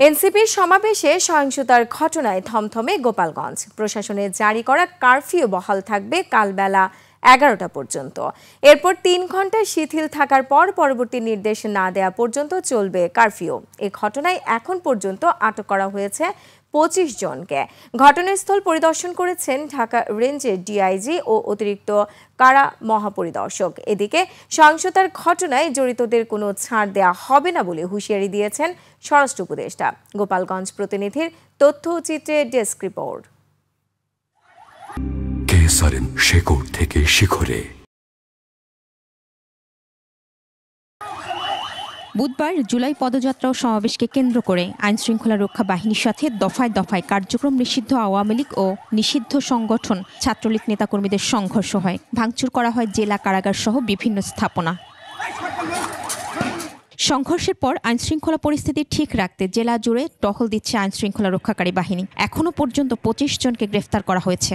এনসিপির সমাবেশে সহিংসতার ঘটনায় থমথমে গোপালগঞ্জ। প্রশাসনের জারি করা কারফিউ বহাল থাকবে কাল বেলা 11টা পর্যন্ত। এরপর 3 ঘন্টা শিথিল থাকার পর পরবর্তী নির্দেশ না দেয়া পর্যন্ত চলবে কারফিউ। এই ঘটনায় এখন পর্যন্ত আটক করা হয়েছে 25 জনকে। ঘটনাস্থল পরিদর্শন করেছেন ঢাকা রেঞ্জের ডিআইজি ও অতিরিক্ত কারা মহাপরিদর্শক। এদিকে সহিংসতার ঘটনায় জড়িতদের কোনো ছাড় দেয়া হবে না বলে হুঁশিয়ারি দিয়েছেন স্বরাষ্ট্র উপদেষ্টা। গোপালগঞ্জ প্রতিনিধির তথ্য ও চিত্রে ডেস্ক রিপোর্ট। শেকড় থেকে শিখরে। বুধবার জুলাই পদযাত্রা ও সমাবেশকে কেন্দ্র করে আইনশৃঙ্খলা রক্ষা বাহিনীর সাথে দফায় দফায় কার্যক্রম নিষিদ্ধ আওয়ামী লীগ ও নিষিদ্ধ সংগঠন ছাত্রলীগ নেতাকর্মীদের সংঘর্ষ হয়। ভাঙচুর করা হয় জেলা কারাগার সহ বিভিন্ন স্থাপনা। সংঘর্ষের পর আইনশৃঙ্খলা পরিস্থিতি ঠিক রাখতে জেলা জুড়ে টহল দিচ্ছে আইনশৃঙ্খলা রক্ষাকারী বাহিনী। এখনো পর্যন্ত 25 জনকে গ্রেফতার করা হয়েছে।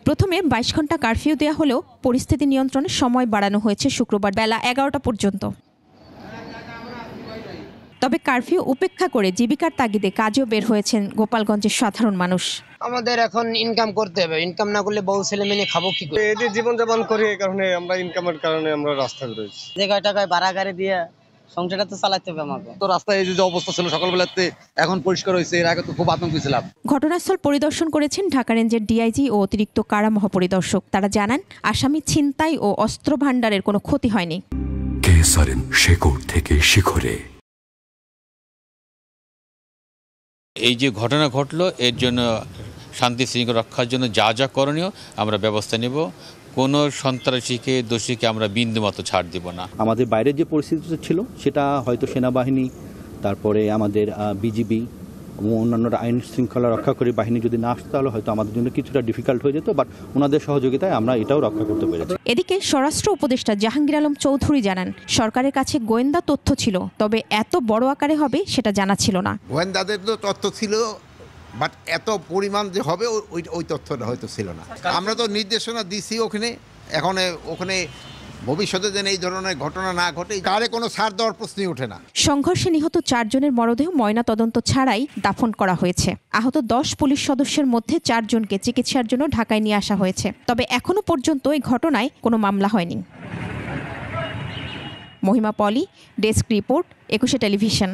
প্রথমে 22 ঘন্টা কারফিউ দেওয়া হলেও পরিস্থিতি নিয়ন্ত্রণে সময় বাড়ানো হয়েছে শুক্রবার বেলা 11টা পর্যন্ত। তবে কারফিউ উপেক্ষা করে জীবিকার তাগিদে কাজেও বের হয়েছেন গোপালগঞ্জের সাধারণ মানুষ। আমাদের এখন ইনকাম করতে হবে, ইনকাম না করলে বউ ছেলে মেয়ে খাবো কি করে? এই যে জীবনযাপন করি, এই কারণে আমরা ইনকামের কারণে আমরা রাস্তায় রয়েছি। যে কয় টাকায় ভাড়া গাড়ি দিয়ে সংসারটা তো চালাতে হবে আমাকে। তো রাস্তায় এই যে অবস্থা ছিল সকালবেলাতে এখন পরিষ্কার হয়েছে, এর আগে তো খুব আতঙ্কে ছিলাম। ঘটনাস্থল পরিদর্শন করেছেন ঢাকা রেঞ্জের ডিআইজি ও অতিরিক্ত কারা মহাপরিদর্শক। তারা জানান, আসামি ছিনতাই ও অস্ত্র ভান্ডারের কোনো ক্ষতি হয়নি। শেকড় থেকে শিখরে। এই যে ঘটনা ঘটলো, এর জন্য শান্তি শৃঙ্খলা রক্ষার জন্য যা যা করণীয় আমরা ব্যবস্থা নেব। কোনো সন্ত্রাসীকে দোষীকে আমরা বিন্দুমাত্র ছাড় দিব না। আমাদের বাইরের যে পরিস্থিতি ছিল সেটা হয়তো সেনাবাহিনী, তারপরে আমাদের বিজিবি এবং অন্যান্য আইন শৃঙ্খলা রক্ষাকারী বাহিনী যদি না আসতো তাহলে হয়তো আমাদের জন্য কিছুটা ডিফিকাল্ট হয়ে যেত, বাট ওনাদের সহযোগিতায় আমরা এটাও রক্ষা করতে পেরেছি। এদিকে স্বরাষ্ট্র উপদেষ্টা জাহাঙ্গীর আলম চৌধুরী জানান, সরকারের কাছে গোয়েন্দা তথ্য ছিল, তবে এত বড় আকারে হবে সেটা জানা ছিল না। গোয়েন্দাদের তো তথ্য ছিল, বাট এত পরিমাণ যে হবে ওই তথ্যটা হয়তো ছিল না। আমরা তো নির্দেশনা দিছি ওখানে, এখন ওখানে ভবিষ্যতে যেন এই ধরনের ঘটনা না ঘটে, কারে কোনো ছাড় দেওয়ার প্রশ্নই ওঠে না। সংঘর্ষে নিহত 4 জনের মরদেহ ময়না তদন্ত ছাড়াই দাফন করা হয়েছে। আহত 10 পুলিশ সদস্যের মধ্যে 4 জনকে চিকিৎসার জন্য ঢাকায় নিয়ে আসা হয়েছে। তবে এখনো পর্যন্ত এই ঘটনায় কোনো মামলা হয়নি। মহিমা পলি, ডেস্ক রিপোর্ট, 21 টেলিভিশন।